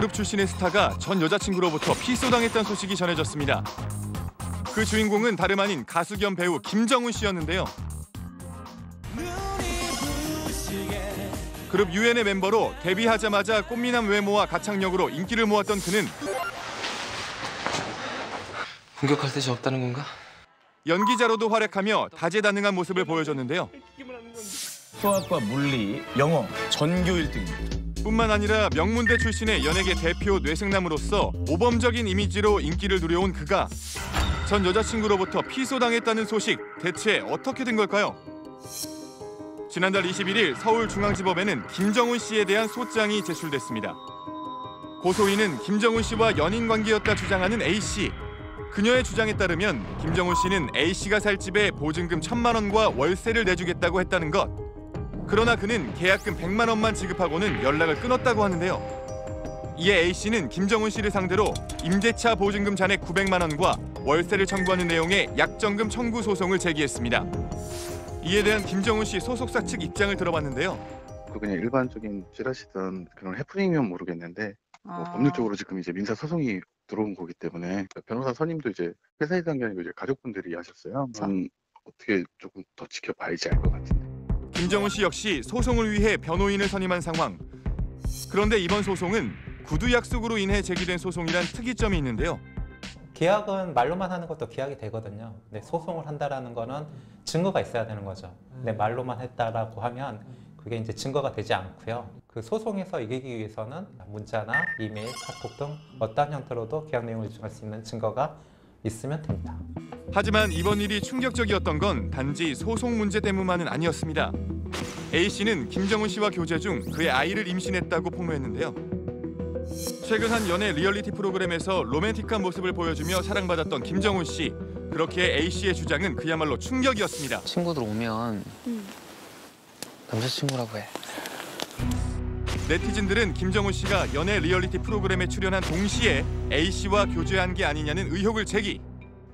그룹 출신의 스타가 전 여자친구로부터 피소당했다는 소식이 전해졌습니다. 그 주인공은 다름 아닌 가수 겸 배우 김정훈 씨였는데요. 그룹 유엔의 멤버로 데뷔하자마자 꽃미남 외모와 가창력으로 인기를 모았던 그는 공격할 뜻이 없다는 건가? 연기자로도 활약하며 다재다능한 모습을 보여줬는데요. 수학과 물리, 영어, 전교 1등입니다. 뿐만 아니라 명문대 출신의 연예계 대표 뇌생남으로서 모범적인 이미지로 인기를 누려온 그가 전 여자친구로부터 피소당했다는 소식, 대체 어떻게 된 걸까요? 지난달 21일 서울중앙지법에는 김정훈 씨에 대한 소장이 제출됐습니다. 고소인은 김정훈 씨와 연인 관계였다 주장하는 A씨. 그녀의 주장에 따르면 김정훈 씨는 A씨가 살 집에 보증금 1,000만 원과 월세를 내주겠다고 했다는 것. 그러나 그는 계약금 100만 원만 지급하고는 연락을 끊었다고 하는데요. 이에 A씨는 김정훈 씨를 상대로 임대차 보증금 잔액 900만 원과 월세를 청구하는 내용의 약정금 청구 소송을 제기했습니다. 이에 대한 김정훈 씨 소속사 측 입장을 들어봤는데요. 그냥 일반적인 찌라시든 그런 해프닝이면 모르겠는데 법률적으로 지금 이제 민사 소송이 들어온 거기 때문에 변호사 선임도 이제 회사 이상이 아니고 이제 가족분들이 하셨어요. 어떻게 조금 더 지켜봐야지 알 것 같은데. 김정훈 씨 역시 소송을 위해 변호인을 선임한 상황. 그런데 이번 소송은 구두 약속으로 인해 제기된 소송이란 특이점이 있는데요. 계약은 말로만 하는 것도 계약이 되거든요. 근데 소송을 한다라는 거는 증거가 있어야 되는 거죠. 근데 말로만 했다라고 하면 그게 이제 증거가 되지 않고요. 그 소송에서 이기기 위해서는 문자나 이메일, 카톡 등 어떠한 형태로도 계약 내용을 입증할 수 있는 증거가 있으면 됩니다. 하지만 이번 일이 충격적이었던 건 단지 소송 문제 때문만은 아니었습니다. A씨는 김정훈 씨와 교제 중 그의 아이를 임신했다고 폭로했는데요. 최근 한 연애 리얼리티 프로그램에서 로맨틱한 모습을 보여주며 사랑받았던 김정훈 씨. 그렇기에 A씨의 주장은 그야말로 충격이었습니다. 친구들 오면 남자친구라고 해. 네티즌들은 김정훈 씨가 연애 리얼리티 프로그램에 출연한 동시에 A씨와 교제한 게 아니냐는 의혹을 제기.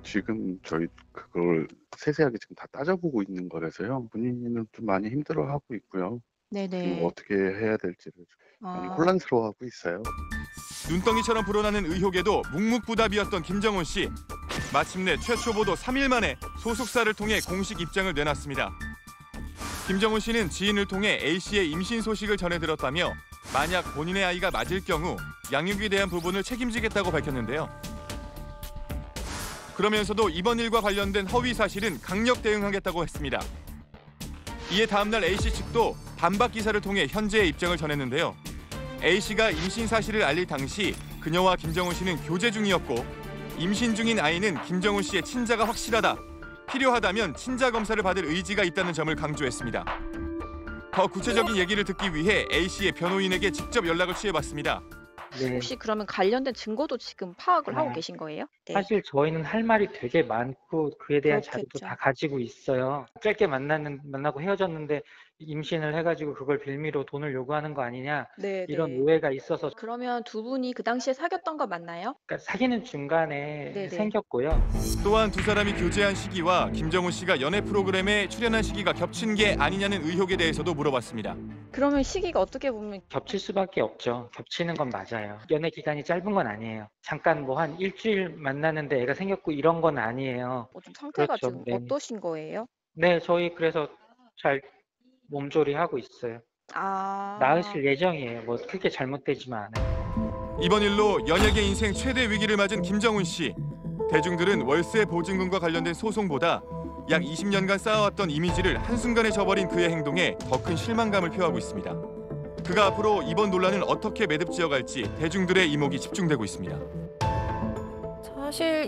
지금 저희 그걸 세세하게 지금 다 따져보고 있는 거라서요. 본인은 좀 많이 힘들어하고 있고요. 네네. 지금 어떻게 해야 될지를 많이 혼란스러워하고 있어요. 눈덩이처럼 불어나는 의혹에도 묵묵부답이었던 김정훈 씨. 마침내 최초 보도 3일 만에 소속사를 통해 공식 입장을 내놨습니다. 김정훈 씨는 지인을 통해 A씨의 임신 소식을 전해 들었다며 만약 본인의 아이가 맞을 경우 양육에 대한 부분을 책임지겠다고 밝혔는데요. 그러면서도 이번 일과 관련된 허위 사실은 강력 대응하겠다고 했습니다. 이에 다음 날 A씨 측도 반박 기사를 통해 현재의 입장을 전했는데요. A씨가 임신 사실을 알릴 당시 그녀와 김정훈 씨는 교제 중이었고 임신 중인 아이는 김정훈 씨의 친자가 확실하다. 필요하다면 친자 검사를 받을 의지가 있다는 점을 강조했습니다. 더 구체적인 얘기를 듣기 위해 A씨의 변호인에게 직접 연락을 취해봤습니다. 네. 혹시 그러면 관련된 증거도 지금 파악을 하고 계신 거예요? 네. 사실 저희는 할 말이 되게 많고 그에 대한 그렇겠죠. 자료도 다 가지고 있어요. 짧게 만나고 헤어졌는데 임신을 해가지고 그걸 빌미로 돈을 요구하는 거 아니냐 네, 이런 네. 오해가 있어서 그러면 두 분이 그 당시에 사귀었던 거 맞나요? 그러니까 사귀는 중간에 네네. 생겼고요. 또한 두 사람이 교제한 시기와 김정훈 씨가 연애 프로그램에 출연한 시기가 겹친 게 아니냐는 의혹에 대해서도 물어봤습니다. 그러면 시기가 어떻게 보면 겹칠 수밖에 없죠. 겹치는 건 맞아요. 연애 기간이 짧은 건 아니에요. 잠깐 뭐 한 일주일 만났는데 애가 생겼고 이런 건 아니에요. 좀 상태가 그렇죠. 지금 네. 어떠신 거예요? 네, 저희 그래서 잘 몸조리하고 있어요. 낳으실 예정이에요. 뭐 크게 잘못되지만 않아요. 이번 일로 연예계 인생 최대 위기를 맞은 김정훈 씨. 대중들은 월세 보증금과 관련된 소송보다 약 20년간 쌓아왔던 이미지를 한순간에 저버린 그의 행동에 더 큰 실망감을 표하고 있습니다. 그가 앞으로 이번 논란을 어떻게 매듭지어갈지 대중들의 이목이 집중되고 있습니다. 사실